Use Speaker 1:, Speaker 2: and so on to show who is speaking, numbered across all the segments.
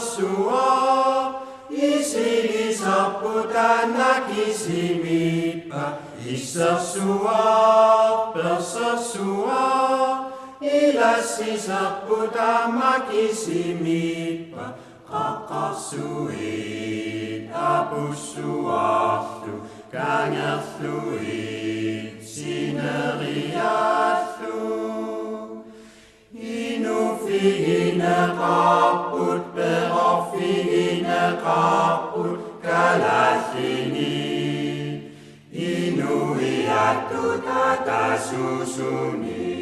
Speaker 1: suap, isili saputan nakisimipa, isasuap, bersasuap, ilasi saputan makisimipa, kakasuit, apusuaflu, kangerfluit, sineriatlu. Inufigina kaput, perofigina kaput, kalasini. Inuiatu tata susuni.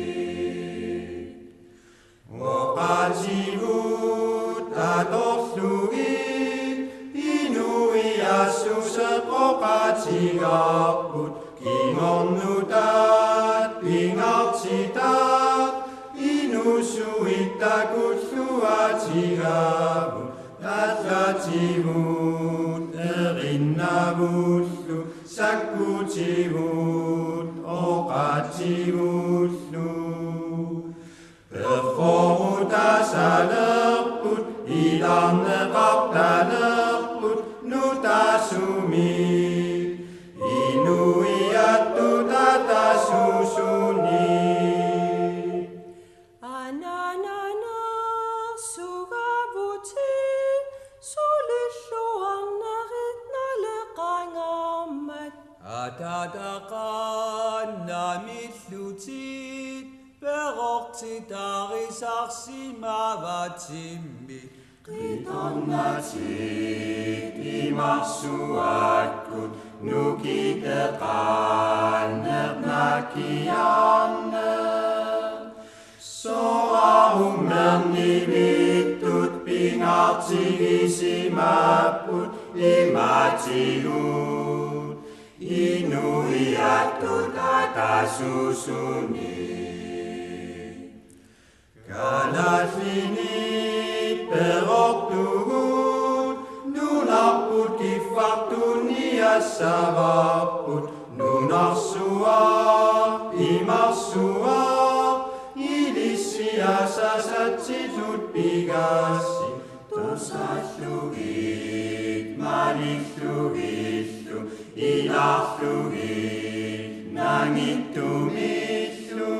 Speaker 1: Okajivut atofluit, inuiasu sepokajigaput, kingonutat, pingacitat, inusuita kutsuatigabut, tatlajivut, erinnavutlu, sakkujivut, okajivutlu. Perforutas aleput, ilanne kaptaleput, nutasumi, inuiatu tata susuni.
Speaker 2: Atatakan namitlutit, perortitaris arsimavatimmi.
Speaker 1: Kitonnatit imarsuatkut, nukitekan nakianner. Soahumernivitut, pingartigisimaput, imatihut. Inuiatu tata susuni. Kalasini peroktuhut, nunaput kifartunia savaput, nunarsua, imarsua, ilisia sasatsitut pigasi, tosatluit, malikluitlu, inafluit, nangitumitlu.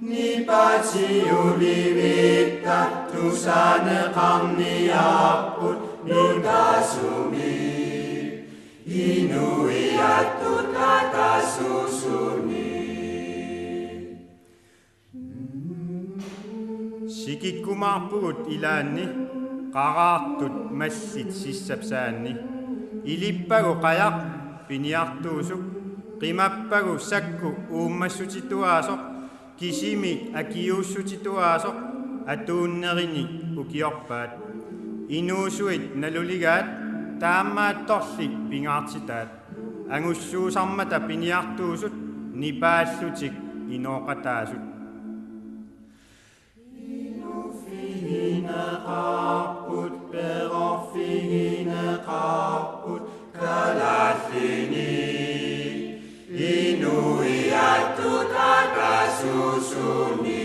Speaker 1: Nipati ulivita, tusane kamniaput, nutasumi, inuiatu tata susuni.
Speaker 3: Sikikkumarpugut ilaanni qaraartut massit sissapsaanni ilippagu qayaq piniartuusuk qimappagu sakku uummassutituaasoq kisimi akiuussutituaasoq atuunnerini ukiorpaat inuusuit naluligaat taammaattorli pingaartitaat angussuusarmata piniartuusut nipaallutik inooqataasut.
Speaker 1: Figina kaput, perofigina kaput, kalasini. Inuiatu tata susuni.